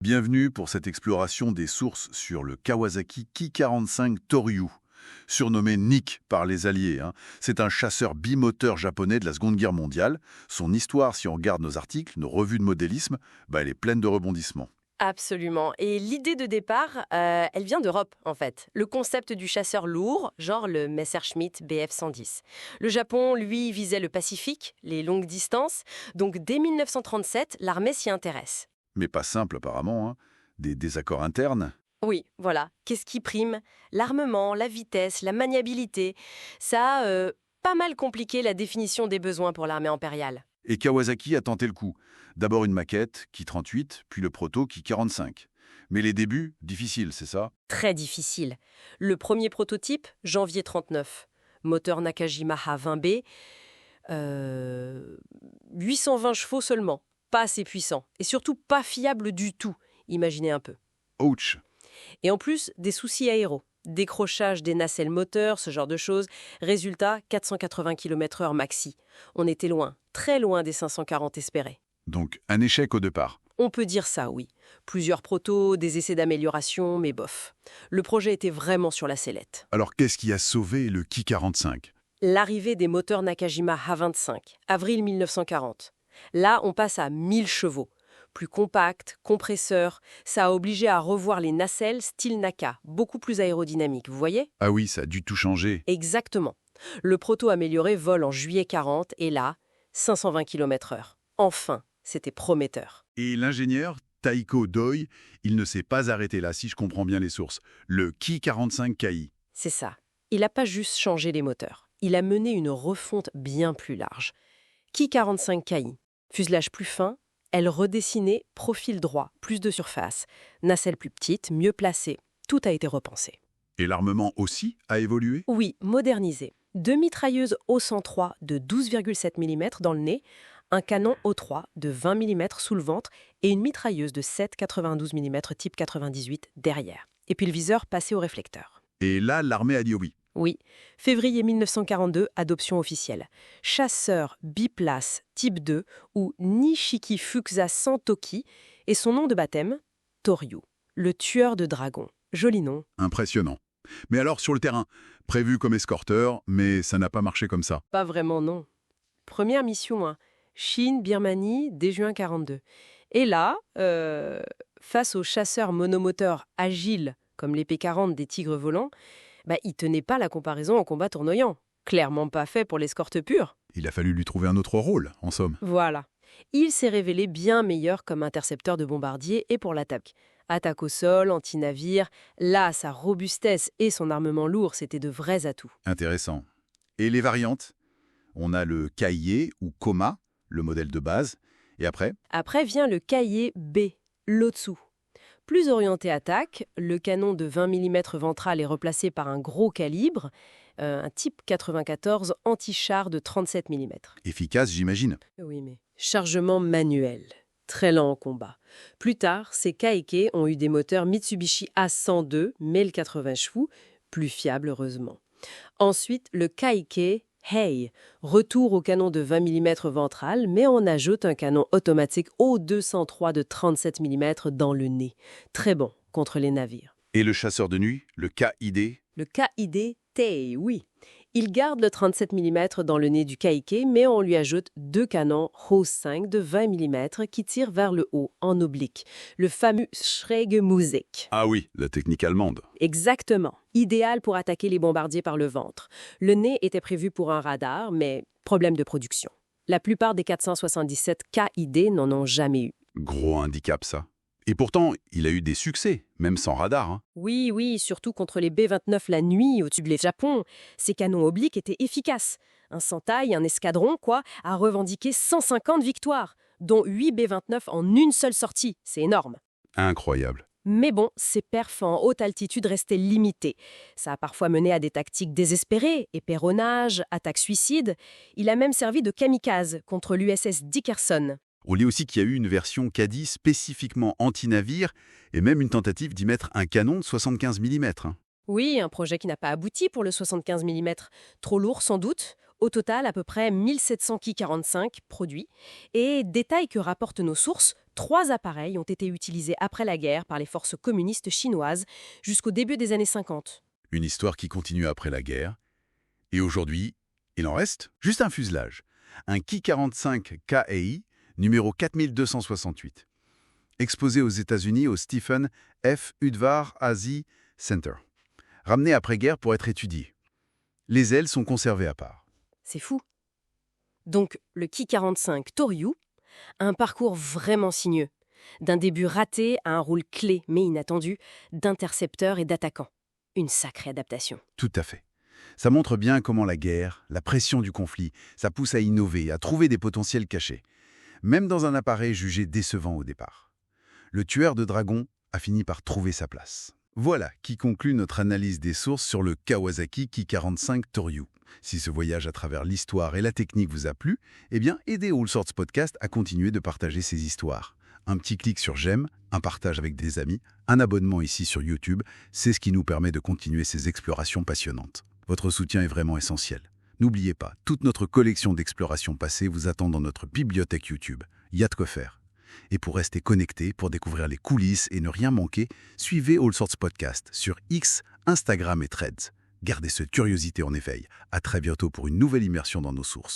Bienvenue pour cette exploration des sources sur le Kawasaki Ki-45 Toryu, surnommé Nick par les Alliés, hein. C'est un chasseur bimoteur japonais de la Seconde Guerre mondiale. Son histoire, si on regarde nos articles, nos revues de modélisme, elle est pleine de rebondissements. Absolument. Et l'idée de départ, elle vient d'Europe, en fait. Le concept du chasseur lourd, genre le Messerschmitt Bf 110. Le Japon, lui, visait le Pacifique, les longues distances. Donc, dès 1937, l'armée s'y intéresse. Mais pas simple apparemment, hein. Des désaccords internes. Oui, voilà. Qu'est-ce qui prime? L'armement, la vitesse, la maniabilité. Ça a pas mal compliqué la définition des besoins pour l'armée impériale. Et Kawasaki a tenté le coup. D'abord une maquette, Ki-38, puis le proto Ki-45. Mais les débuts, difficiles, c'est ça? Très difficile. Le premier prototype, janvier 39. Moteur Nakajima A20B, 820 chevaux seulement. Pas assez puissant. Et surtout pas fiable du tout. Imaginez un peu. Ouch! Et en plus, des soucis aéros. Décrochage des nacelles moteurs, ce genre de choses. Résultat, 480 km/h maxi. On était loin, très loin des 540 espérés. Donc un échec au départ. On peut dire ça, oui. Plusieurs protos, des essais d'amélioration, mais bof. Le projet était vraiment sur la sellette. Alors qu'est-ce qui a sauvé le Ki-45? L'arrivée des moteurs Nakajima A25, avril 1940. Là, on passe à 1000 chevaux. Plus compact, compresseur, ça a obligé à revoir les nacelles style Naka, beaucoup plus aérodynamiques, vous voyez? Ah oui, ça a dû tout changer. Exactement. Le proto amélioré vole en juillet 40 et là, 520 km/h. Enfin, c'était prometteur. Et l'ingénieur, Taiko Doi, il ne s'est pas arrêté là, si je comprends bien les sources. Le Ki-45KI. C'est ça. Il n'a pas juste changé les moteurs. Il a mené une refonte bien plus large. Ki-45KI, fuselage plus fin, aile redessinée, profil droit, plus de surface, nacelle plus petite, mieux placée. Tout a été repensé. Et l'armement aussi a évolué? Oui, modernisé. 2 mitrailleuses O103 de 12,7 mm dans le nez, un canon O3 de 20 mm sous le ventre et une mitrailleuse de 7,92 mm type 98 derrière. Et puis le viseur passé au réflecteur. Et là, l'armée a dit oui. Oui, février 1942, adoption officielle. Chasseur biplace type 2 ou Nishiki Fukuza Santoki et son nom de baptême, Toryu, le tueur de dragons. Joli nom. Impressionnant. Mais alors, sur le terrain, prévu comme escorteur, mais ça n'a pas marché comme ça. Pas vraiment non. Première mission, hein. Chine, Birmanie, dès juin 42. Et là, face aux chasseurs monomoteurs agiles, comme les P-40 des tigres volants, il tenait pas la comparaison au combat tournoyant. Clairement pas fait pour l'escorte pure. Il a fallu lui trouver un autre rôle, en somme. Voilà. Il s'est révélé bien meilleur comme intercepteur de bombardiers et pour l'attaque. Attaque au sol, anti-navire, là, sa robustesse et son armement lourd, c'était de vrais atouts. Intéressant. Et les variantes? On a le Kaie ou Koma, le modèle de base. Et après? Après vient le Kaie B, l'au-dessous. Plus orienté attaque, le canon de 20 mm ventral est replacé par un gros calibre, un type 94 anti-char de 37 mm. Efficace, j'imagine. Oui, mais chargement manuel, très lent en combat. Plus tard, ces Kaike ont eu des moteurs Mitsubishi A102, 1080 chevaux, plus fiables heureusement. Ensuite, le Kaike Hei, retour au canon de 20 mm ventral, mais on ajoute un canon automatique O203 de 37 mm dans le nez. Très bon contre les navires. Et le chasseur de nuit, le KID? Le KID Tei, oui. Il garde le 37 mm dans le nez du Kaike, mais on lui ajoute deux canons Hose 5 de 20 mm qui tirent vers le haut, en oblique. Le fameux Schrägmusik. Ah oui, la technique allemande. Exactement. Idéal pour attaquer les bombardiers par le ventre. Le nez était prévu pour un radar, mais problème de production. La plupart des 477 KID n'en ont jamais eu. Gros handicap, ça. Et pourtant, il a eu des succès, même sans radar, hein. Oui, surtout contre les B-29 la nuit au-dessus du Japon. Ces canons obliques étaient efficaces. Un Sentai, un escadron, a revendiqué 150 victoires, dont 8 B-29 en une seule sortie. C'est énorme. Incroyable. Mais bon, ces perfs en haute altitude restaient limités. Ça a parfois mené à des tactiques désespérées, éperonnage, attaques suicides. Il a même servi de kamikaze contre l'USS Dickerson. On lit aussi qu'il y a eu une version caddie spécifiquement anti-navire et même une tentative d'y mettre un canon de 75 mm. Oui, un projet qui n'a pas abouti pour le 75 mm. Trop lourd sans doute. Au total, à peu près 1700 Ki-45 produits. Et détail que rapportent nos sources, 3 appareils ont été utilisés après la guerre par les forces communistes chinoises jusqu'au début des années 50. Une histoire qui continue après la guerre. Et aujourd'hui, il en reste juste un fuselage. Un Ki-45 KEI, numéro 4268. Exposé aux États-Unis au Stephen F. Udvar Hazy Center. Ramené après-guerre pour être étudié. Les ailes sont conservées à part. C'est fou. Donc, le Ki-45 Toryu, un parcours vraiment sinueux. D'un début raté à un rôle clé, mais inattendu, d'intercepteur et d'attaquant. Une sacrée adaptation. Tout à fait. Ça montre bien comment la guerre, la pression du conflit, ça pousse à innover, à trouver des potentiels cachés. Même dans un appareil jugé décevant au départ. Le tueur de dragons a fini par trouver sa place. Voilà qui conclut notre analyse des sources sur le Kawasaki Ki-45 Toryu. Si ce voyage à travers l'histoire et la technique vous a plu, eh bien aidez All Sorts Podcast à continuer de partager ces histoires. Un petit clic sur j'aime, un partage avec des amis, un abonnement ici sur YouTube, c'est ce qui nous permet de continuer ces explorations passionnantes. Votre soutien est vraiment essentiel. N'oubliez pas, toute notre collection d'explorations passées vous attend dans notre bibliothèque YouTube. Y a de quoi faire. Et pour rester connecté, pour découvrir les coulisses et ne rien manquer, suivez All Sorts Podcast sur X, Instagram et Threads. Gardez cette curiosité en éveil. À très bientôt pour une nouvelle immersion dans nos sources.